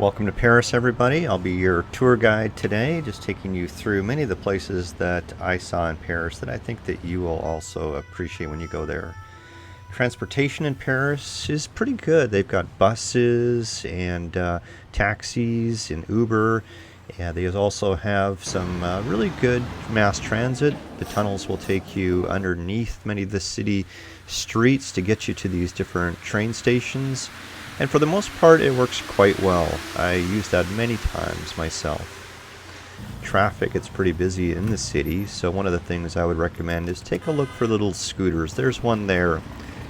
Welcome to Paris, everybody. I'll be your tour guide today, just taking you through many of the places that I saw in Paris that I think that you will also appreciate when you go there. Transportation in Paris is pretty good. They've got buses and taxis and Uber. Yeah, they also have some really good mass transit. The tunnels will take you underneath many of the city streets to get you to these different train stations. And for the most part, it works quite well. I used that many times myself. Traffic, it's pretty busy in the city, so one of the things I would recommend is take a look for little scooters. There's one there.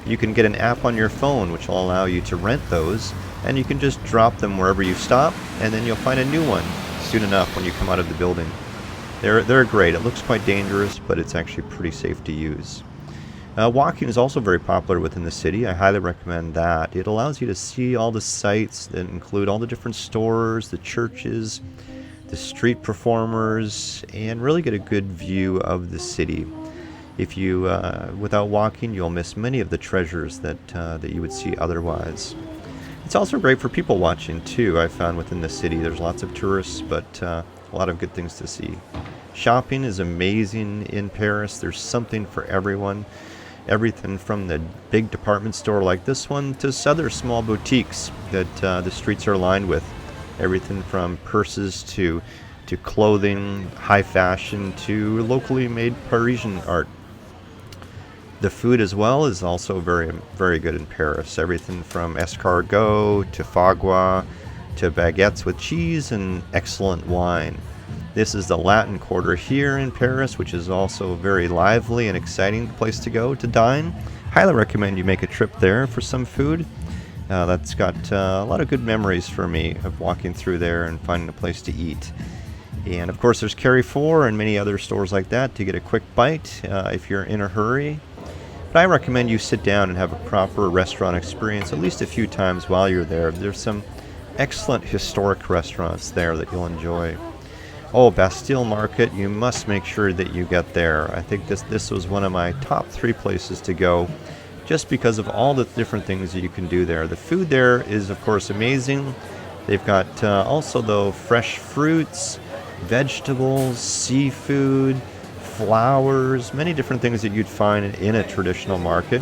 You can get an app on your phone which will allow you to rent those, and you can just drop them wherever you stop, and then you'll find a new one soon enough when you come out of the building. They're great. It looks quite dangerous, but it's actually pretty safe to use. Walking is also very popular within the city. I highly recommend that. It allows you to see all the sights that include all the different stores, the churches, the street performers, and really get a good view of the city. If you, without walking, you'll miss many of the treasures that you would see otherwise. It's also great for people watching too. I found within the city there's lots of tourists, but a lot of good things to see. Shopping is amazing in Paris. There's something for everyone. Everything from the big department store like this one to other small boutiques that the streets are lined with. Everything from purses to clothing, high fashion, to locally made Parisian art. The food as well is also very, very good in Paris. Everything from escargot to foie gras to baguettes with cheese and excellent wine. This is the Latin Quarter here in Paris, which is also a very lively and exciting place to go to dine. Highly recommend you make a trip there for some food. That's got a lot of good memories for me of walking through there and finding a place to eat. And of course there's Carrefour and many other stores like that to get a quick bite if you're in a hurry. But I recommend you sit down and have a proper restaurant experience at least a few times while you're there. There's some excellent historic restaurants there that you'll enjoy. Oh, Bastille Market, you must make sure that you get there. I think this was one of my top 3 places to go just because of all the different things that you can do there. The food there is, of course, amazing. They've got also, though, fresh fruits, vegetables, seafood, flowers, many different things that you'd find in a traditional market.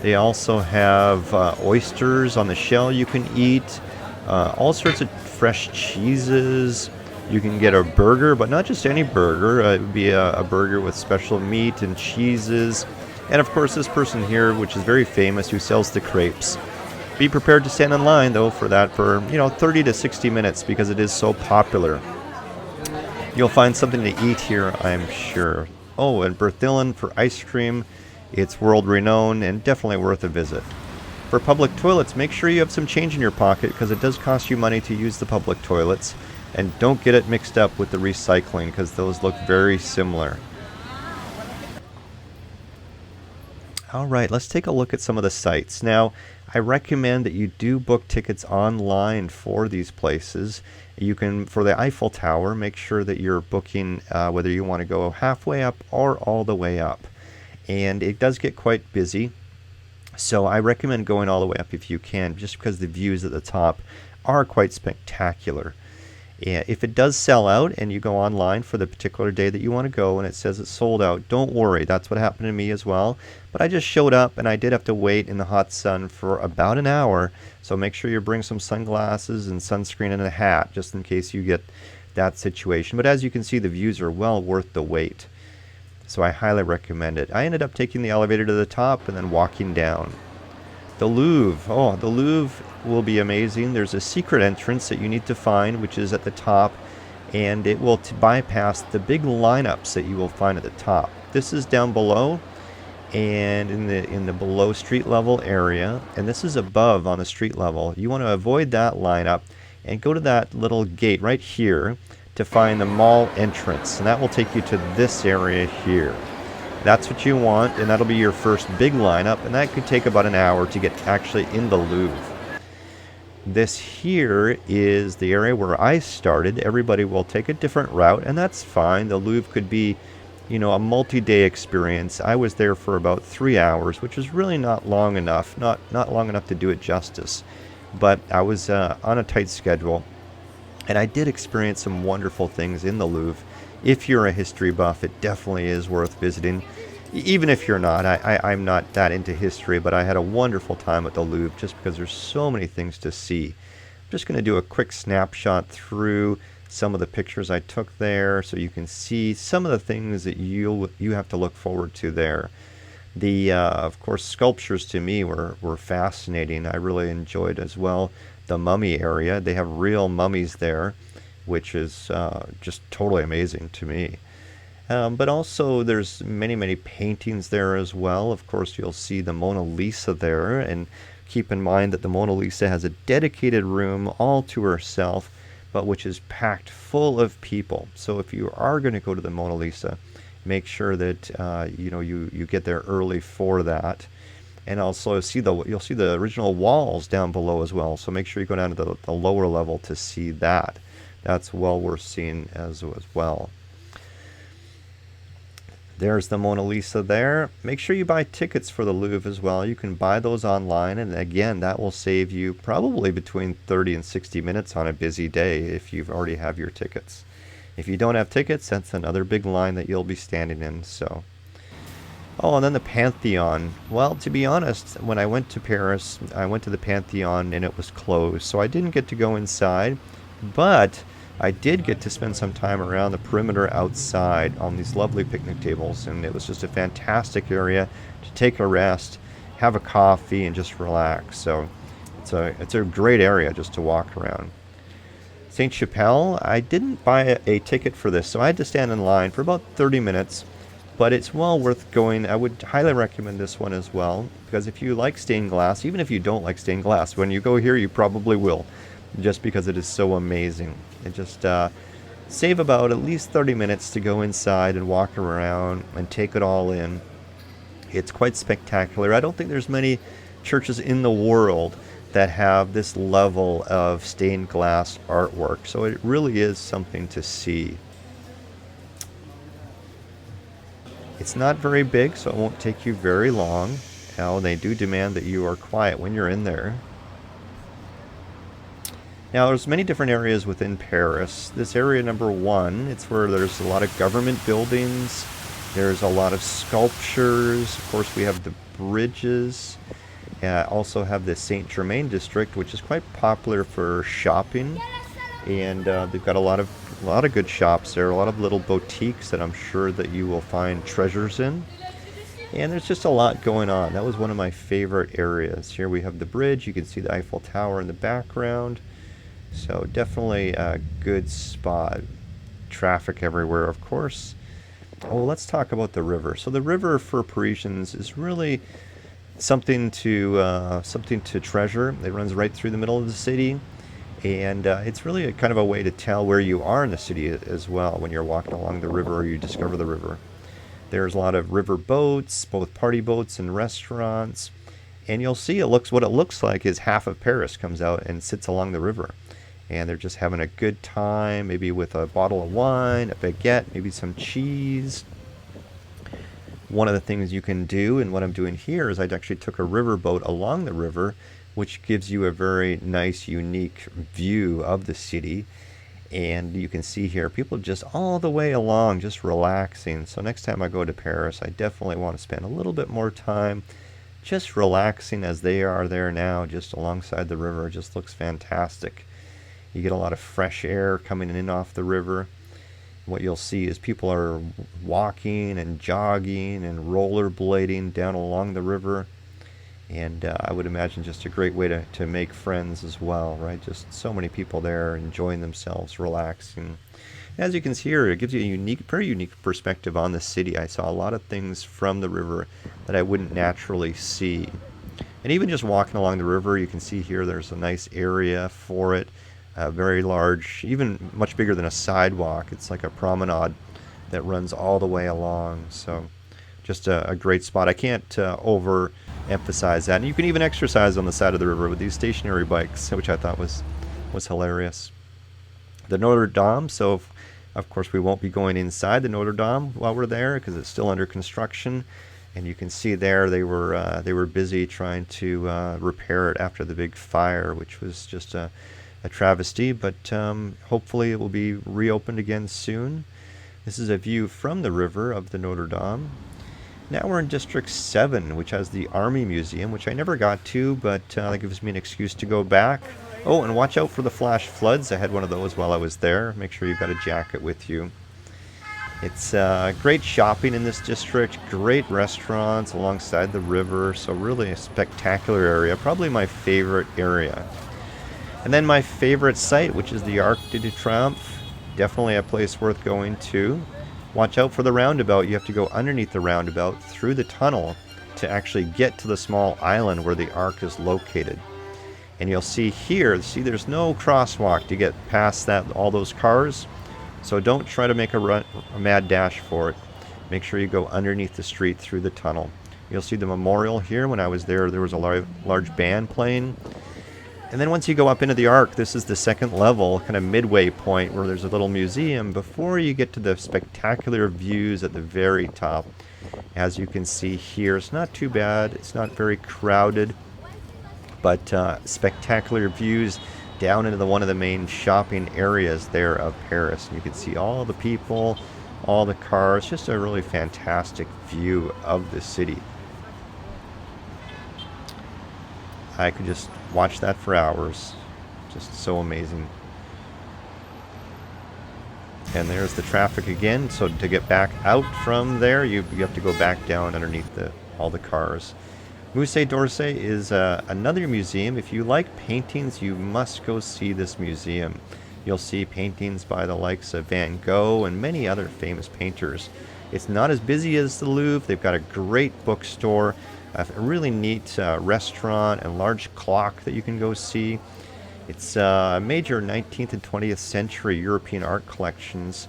They also have oysters on the shell you can eat, all sorts of fresh cheeses. You can get a burger, but not just any burger. It would be a burger with special meat and cheeses. And of course, this person here, which is very famous, who sells the crepes. Be prepared to stand in line, though, for that for, 30 to 60 minutes because it is so popular. You'll find something to eat here, I'm sure. Oh, and Berthillon for ice cream. It's world renowned and definitely worth a visit. For public toilets, make sure you have some change in your pocket because it does cost you money to use the public toilets. And don't get it mixed up with the recycling because those look very similar. Alright, let's take a look at some of the sites. Now, I recommend that you do book tickets online for these places. You can, for the Eiffel Tower, make sure that you're booking whether you want to go halfway up or all the way up. And it does get quite busy. So I recommend going all the way up if you can, just because the views at the top are quite spectacular. Yeah, if it does sell out and you go online for the particular day that you want to go and it says it's sold out, don't worry. That's what happened to me as well. But I just showed up and I did have to wait in the hot sun for about an hour. So make sure you bring some sunglasses and sunscreen and a hat just in case you get that situation. But as you can see, the views are well worth the wait. So I highly recommend it. I ended up taking the elevator to the top and then walking down. The Louvre. Oh, the Louvre will be amazing. There's a secret entrance that you need to find, which is at the top, and it will bypass the big lineups that you will find at the top. This is down below and in the below street level area, and this is above on the street level. You want to avoid that lineup and go to that little gate right here to find the mall entrance, and that will take you to this area here. That's what you want, and that'll be your first big lineup, and that could take about an hour to get actually in the Louvre. This here is the area where I started. Everybody will take a different route, and that's fine. The Louvre could be, a multi-day experience. I was there for about 3 hours, which is really not long enough, not long enough to do it justice. but I was on a tight schedule, and I did experience some wonderful things in the Louvre. If you're a history buff, it definitely is worth visiting. Even if you're not, I'm not that into history, but I had a wonderful time at the Louvre just because there's so many things to see. I'm just going to do a quick snapshot through some of the pictures I took there so you can see some of the things that you have to look forward to there. The of course, sculptures to me were fascinating. I really enjoyed as well the mummy area. They have real mummies there, which is just totally amazing to me. But also there's many paintings there as well. Of course, you'll see the Mona Lisa there, and keep in mind that the Mona Lisa has a dedicated room all to herself, but which is packed full of people. So if you are going to go to the Mona Lisa, make sure that you get there early for that. And also you'll see the original walls down below as well. So make sure you go down to the lower level to see that. That's well worth seeing as well. There's the Mona Lisa there. Make sure you buy tickets for the Louvre as well. You can buy those online, and again, that will save you probably between 30 and 60 minutes on a busy day if you already have your tickets. If you don't have tickets, that's another big line that you'll be standing in. So, oh, and then the Pantheon. Well, to be honest, when I went to Paris, I went to the Pantheon and it was closed, so I didn't get to go inside, but I did get to spend some time around the perimeter outside on these lovely picnic tables, and it was just a fantastic area to take a rest, have a coffee, and just relax. So it's a great area just to walk around. Sainte-Chapelle, I didn't buy a ticket for this, so I had to stand in line for about 30 minutes, but it's well worth going. I would highly recommend this one as well, because if you like stained glass, even if you don't like stained glass, when you go here you probably will, just because it is so amazing. And just save about at least 30 minutes to go inside and walk around and take it all in. It's quite spectacular. I don't think there's many churches in the world that have this level of stained glass artwork, so it really is something to see. It's not very big, so it won't take you very long. Now, they do demand that you are quiet when you're in there. Now, there's many different areas within Paris. This area number 1, it's where there's a lot of government buildings. There's a lot of sculptures. Of course, we have the bridges. Also have the Saint-Germain district, which is quite popular for shopping. And they've got a lot of good shops there, a lot of little boutiques that I'm sure that you will find treasures in. And there's just a lot going on. That was one of my favorite areas. Here we have the bridge. You can see the Eiffel Tower in the background. So definitely a good spot. Traffic everywhere, of course. Oh, let's talk about the river. So the river for Parisians is really something to treasure. It runs right through the middle of the city, and it's really a kind of a way to tell where you are in the city as well when you're walking along the river or you discover the river. There's a lot of river boats, both party boats and restaurants, and you'll see what it looks like is half of Paris comes out and sits along the river. And they're just having a good time, maybe with a bottle of wine, a baguette, maybe some cheese. One of the things you can do, and what I'm doing here, is I actually took a river boat along the river, which gives you a very nice, unique view of the city. And you can see here, people just all the way along, just relaxing. So next time I go to Paris, I definitely want to spend a little bit more time just relaxing as they are there now, just alongside the river. It just looks fantastic. You get a lot of fresh air coming in off the river. What you'll see is people are walking and jogging and rollerblading down along the river. And I would imagine just a great way to make friends as well, right? Just so many people there enjoying themselves, relaxing. As you can see here, it gives you a very unique perspective on the city. I saw a lot of things from the river that I wouldn't naturally see. And even just walking along the river, you can see here there's a nice area for it. Very large, even much bigger than a sidewalk. It's like a promenade that runs all the way along. So just a great spot. I can't overemphasize that. And you can even exercise on the side of the river with these stationary bikes, which I thought was hilarious. The Notre Dame, so of course we won't be going inside the Notre Dame while we're there because it's still under construction. And you can see there they were busy trying to repair it after the big fire, which was just a travesty. But hopefully it will be reopened again soon. This is a view from the river of the Notre Dame. Now we're in District 7, which has the Army Museum, which I never got to, but that gives me an excuse to go back. Oh, and watch out for the flash floods. I had one of those while I was there. Make sure you've got a jacket with you. It's great shopping in this district, great restaurants alongside the river, so really a spectacular area, probably my favorite area. And then my favorite site, which is the Arc de Triomphe, definitely a place worth going to. Watch out for the roundabout. You have to go underneath the roundabout through the tunnel to actually get to the small island where the Arc is located. And you'll see here, there's no crosswalk to get past all those cars. So don't try to make a mad dash for it. Make sure you go underneath the street through the tunnel. You'll see the memorial here. When I was there, there was a large band playing. And then once you go up into the Arc, this is the second level, kind of midway point where there's a little museum before you get to the spectacular views at the very top. As you can see here, it's not too bad. It's not very crowded, but spectacular views down into one of the main shopping areas there of Paris. And you can see all the people, all the cars, just a really fantastic view of the city. I could just watch that for hours. Just so amazing. And there's the traffic again. So to get back out from there, you have to go back down underneath all the cars. Musée d'Orsay is another museum. If you like paintings, you must go see this museum. You'll see paintings by the likes of Van Gogh and many other famous painters. It's not as busy as the Louvre. They've got a great bookstore, a really neat restaurant, and large clock that you can go see. It's major 19th and 20th century European art collections,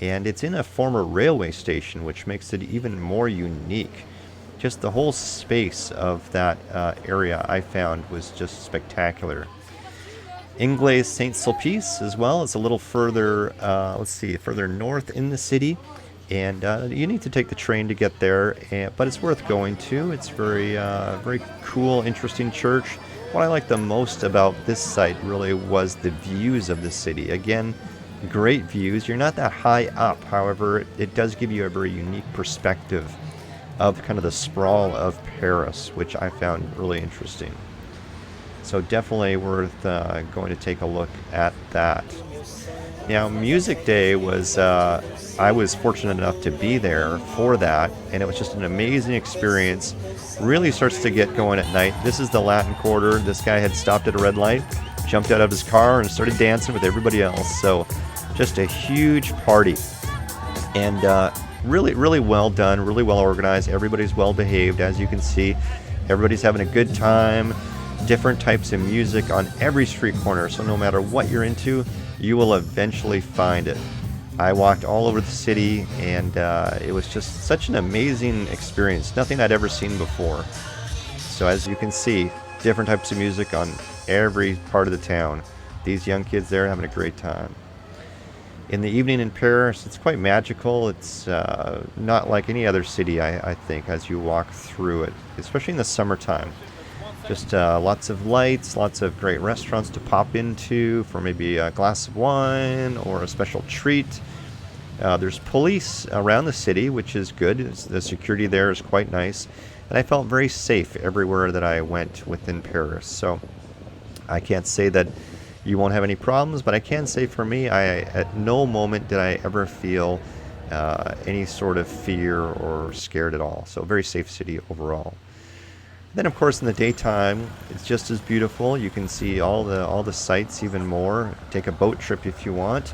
and it's in a former railway station, which makes it even more unique. Just the whole space of that area I found was just spectacular. Église Saint-Sulpice as well. It's a little further, further north in the city. And you need to take the train to get there, but it's worth going to. It's very cool, interesting church. What I liked the most about this site really was the views of the city. Again, great views. You're not that high up, however, it does give you a very unique perspective of kind of the sprawl of Paris, which I found really interesting. So definitely worth going to take a look at that. Now, Music Day was, I was fortunate enough to be there for that, and it was just an amazing experience. Really starts to get going at night. This is the Latin Quarter. This guy had stopped at a red light, jumped out of his car, and started dancing with everybody else. So just a huge party. And really, really well done, really well organized. Everybody's well behaved, as you can see. Everybody's having a good time. Different types of music on every street corner. So no matter what you're into, you will eventually find it. I walked all over the city, and it was just such an amazing experience. Nothing I'd ever seen before. So as you can see, different types of music on every part of the town. These young kids there are having a great time. In the evening in Paris, it's quite magical. It's not like any other city, I think, as you walk through it, especially in the summertime. Just lots of lights, lots of great restaurants to pop into for maybe a glass of wine or a special treat. There's police around the city, which is good. The security there is quite nice. And I felt very safe everywhere that I went within Paris. So I can't say that you won't have any problems, but I can say for me, at no moment did I ever feel any sort of fear or scared at all. So very safe city overall. Then, of course, in the daytime, it's just as beautiful. You can see all the sights even more. Take a boat trip if you want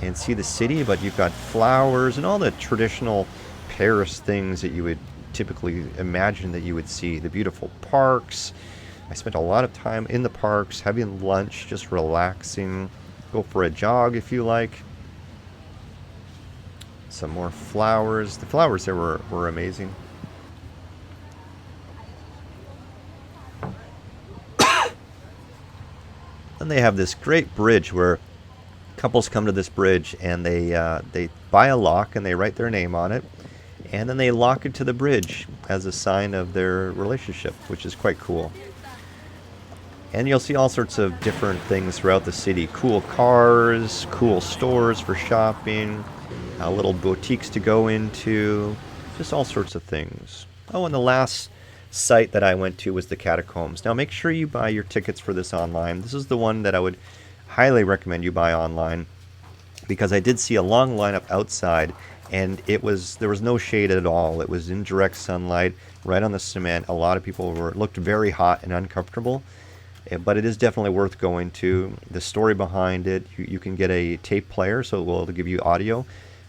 and see the city, but you've got flowers and all the traditional Paris things that you would typically imagine that you would see. The beautiful parks. I spent a lot of time in the parks, having lunch, just relaxing. Go for a jog if you like. Some more flowers. The flowers there were amazing. Then they have this great bridge where couples come to this bridge and they buy a lock and they write their name on it. and then they lock it to the bridge as a sign of their relationship, which is quite cool. And you'll see all sorts of different things throughout the city. Cool cars, cool stores for shopping, little boutiques to go into, just all sorts of things. Oh, and the last site that I went to was the Catacombs. Now make sure you buy your tickets for this online. This is the one that I would highly recommend you buy online, because I did see a long lineup outside, and there was no shade at all. It was in direct sunlight, right on the cement. A lot of people looked very hot and uncomfortable. But it is definitely worth going to. The story behind it, you can get a tape player, so it will give you audio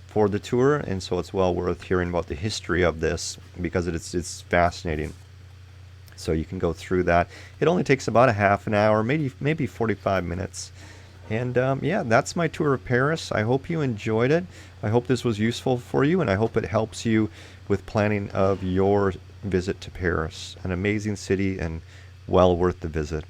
for the tour, and so it's well worth hearing about the history of this, because it's fascinating. So you can go through that. It only takes about a half an hour, maybe 45 minutes. And yeah, that's my tour of Paris. I hope you enjoyed it. I hope this was useful for you, and I hope it helps you with planning of your visit to Paris. An amazing city and well worth the visit.